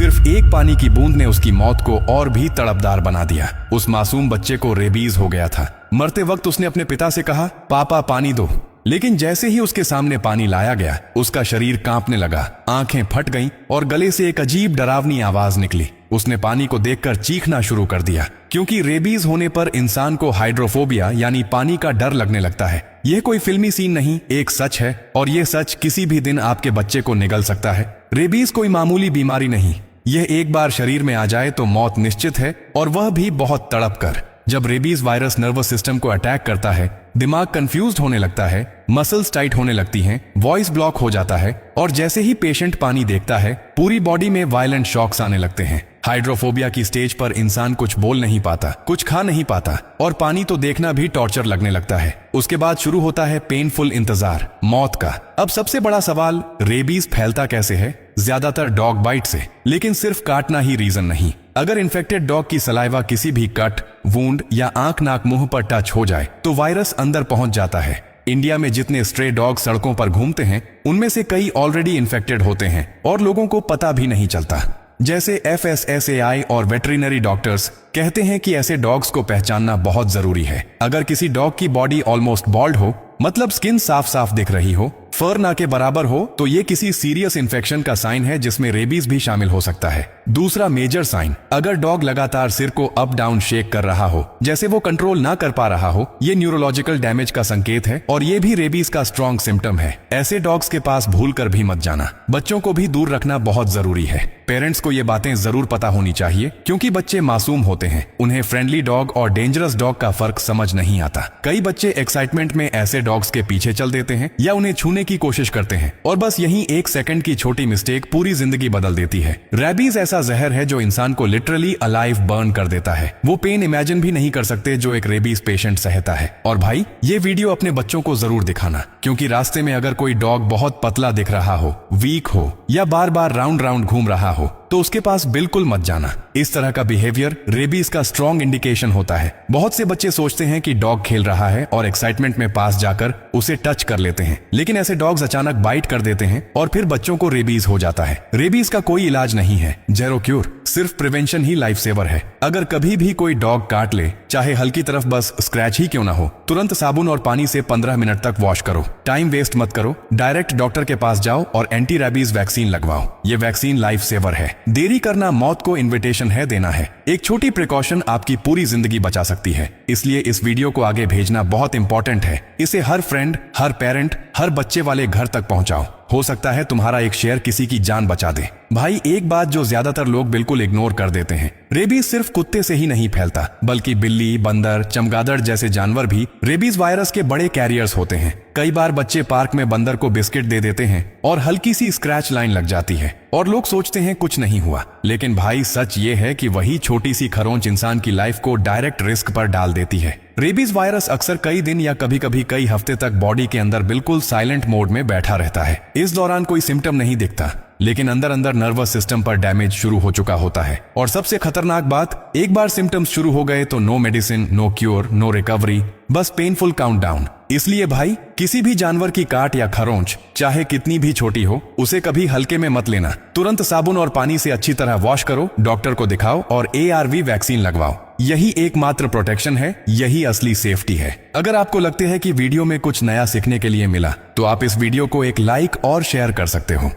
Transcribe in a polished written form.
सिर्फ एक पानी की बूंद ने उसकी मौत को और भी तड़पदार बना दिया। उस मासूम बच्चे को रेबीज हो गया था। मरते वक्त उसने अपने पिता से कहा, पापा पानी दो। लेकिन जैसे ही उसके सामने पानी लाया गया, उसका शरीर कांपने लगा, आंखें फट गईं और गले से एक अजीब डरावनी आवाज निकली। उसने पानी को देखकर चीखना शुरू कर दिया, क्योंकि रेबीज होने पर इंसान को हाइड्रोफोबिया यानी पानी का डर लगने लगता है। यह कोई फिल्मी सीन नहीं, एक सच है, और यह सच किसी भी दिन आपके बच्चे को निगल सकता है। रेबीज कोई मामूली बीमारी नहीं, यह एक बार शरीर में आ जाए तो मौत निश्चित है, और वह भी बहुत तड़प कर। जब रेबीज वायरस नर्वस सिस्टम को अटैक करता है, दिमाग कंफ्यूज्ड होने लगता है, मसल्स टाइट होने लगती हैं, वॉइस ब्लॉक हो जाता है, और जैसे ही पेशेंट पानी देखता है, पूरी बॉडी में वायलेंट शॉक्स आने लगते हैं। हाइड्रोफोबिया की स्टेज पर इंसान कुछ बोल नहीं पाता, कुछ खा नहीं पाता, और पानी तो देखना भी टॉर्चर लगने लगता है। उसके बाद शुरू होता है पेनफुल इंतजार, मौत का। अब सबसे बड़ा सवाल, रेबीज फैलता कैसे है? ज्यादातर डॉग बाइट से, लेकिन सिर्फ काटना ही रीजन नहीं। अगर इन्फेक्टेड डॉग की सलाइवा किसी भी कट, वुंड या आंख नाक मुंह पर टच हो जाए तो वायरस अंदर पहुंच जाता है। इंडिया में जितने स्ट्रे डॉग सड़कों पर घूमते हैं, उनमें से कई ऑलरेडी इन्फेक्टेड होते हैं और लोगों को पता भी नहीं चलता। जैसे FSSAI और वेटरिनरी डॉक्टर्स कहते हैं कि ऐसे डॉग्स को पहचानना बहुत जरूरी है। अगर किसी डॉग की बॉडी ऑलमोस्ट बॉल्ड हो, मतलब स्किन साफ साफ दिख रही हो, फर ना के बराबर हो, तो ये किसी सीरियस इन्फेक्शन का साइन है जिसमें रेबीज भी शामिल हो सकता है। दूसरा मेजर साइन, अगर डॉग लगातार सिर को अप डाउन शेक कर रहा हो, जैसे वो कंट्रोल ना कर पा रहा हो, ये न्यूरोलॉजिकल डैमेज का संकेत है और ये भी रेबीज का स्ट्रॉन्ग सिम्टम है। ऐसे डॉग्स के पास भूल कर भी मत जाना। बच्चों को भी दूर रखना बहुत जरूरी है। पेरेंट्स को ये बातें जरूर पता होनी चाहिए, क्योंकि बच्चे मासूम होते हैं, उन्हें फ्रेंडली डॉग और डेंजरस डॉग का फर्क समझ नहीं आता। कई बच्चे एक्साइटमेंट में ऐसे डॉग्स के पीछे चल देते हैं या उन्हें छूने की कोशिश करते हैं, और बस यहीं एक सेकंड की छोटी मिस्टेक पूरी जिंदगी बदल देती है। रेबीज ऐसा जहर है जो इंसान को लिटरली अलाइव बर्न कर देता है। वो पेन इमेजिन भी नहीं कर सकते जो एक रेबीज पेशेंट सहता है। और भाई, ये वीडियो अपने बच्चों को जरूर दिखाना, क्योंकि रास्ते में अगर कोई डॉग बहुत पतला दिख रहा हो, वीक हो या बार बार राउंड राउंड घूम रहा हो, तो उसके पास बिल्कुल मत जाना। इस तरह का बिहेवियर रेबीज का स्ट्रॉन्ग इंडिकेशन होता है। बहुत से बच्चे सोचते हैं कि डॉग खेल रहा है और एक्साइटमेंट में पास जाकर उसे टच कर लेते हैं, लेकिन ऐसे डॉग्स अचानक बाइट कर देते हैं और फिर बच्चों को रेबीज हो जाता है। रेबीज का कोई इलाज नहीं है, जेरो क्यूर, सिर्फ प्रिवेंशन ही लाइफ सेवर है। अगर कभी भी कोई डॉग काट ले, चाहे हल्की तरफ बस स्क्रैच ही क्यों ना हो, तुरंत साबुन और पानी से 15 मिनट तक वॉश करो। टाइम वेस्ट मत करो, डायरेक्ट डॉक्टर के पास जाओ और एंटी रेबीज वैक्सीन लगवाओ। ये वैक्सीन लाइफ सेवर है। देरी करना मौत को इन्विटेशन है देना है। एक छोटी प्रिकॉशन आपकी पूरी जिंदगी बचा सकती है। इसलिए इस वीडियो को आगे भेजना बहुत इंपॉर्टेंट है। इसे हर फ्रेंड, हर पेरेंट, हर बच्चे वाले घर तक पहुंचाओ। हो सकता है तुम्हारा एक शेयर किसी की जान बचा दे। भाई, एक बात जो ज्यादातर लोग बिल्कुल इग्नोर कर देते हैं, रेबीज सिर्फ कुत्ते से ही नहीं फैलता, बल्कि बिल्ली, बंदर, चमगादड़ जैसे जानवर भी रेबीज वायरस के बड़े कैरियर्स होते हैं। कई बार बच्चे पार्क में बंदर को बिस्किट दे देते हैं और हल्की सी स्क्रैच लाइन लग जाती है और लोग सोचते हैं कुछ नहीं हुआ, लेकिन भाई सच ये है कि वही छोटी सी खरोंच इंसान की लाइफ को डायरेक्ट रिस्क पर डाल देती है। रेबीज वायरस अक्सर कई दिन या कभी कभी कई हफ्ते तक बॉडी के अंदर बिल्कुल साइलेंट मोड में बैठा रहता है। इस दौरान कोई सिम्टम नहीं दिखता, लेकिन अंदर अंदर नर्वस सिस्टम पर डैमेज शुरू हो चुका होता है। और सबसे खतरनाक बात, एक बार सिम्टम्स शुरू हो गए तो no medicine, no cure, no recovery, बस पेनफुल काउंटडाउन। इसलिए भाई, किसी भी जानवर की काट या खरोंच, चाहे कितनी भी छोटी हो, उसे कभी हल्के में मत लेना। तुरंत साबुन और पानी से अच्छी तरह वॉश करो, डॉक्टर को दिखाओ और ARV वैक्सीन लगवाओ। यही एकमात्र प्रोटेक्शन है, यही असली सेफ्टी है। अगर आपको लगते हैं कि वीडियो में कुछ नया सीखने के लिए मिला, तो आप इस वीडियो को एक लाइक और शेयर कर सकते हो।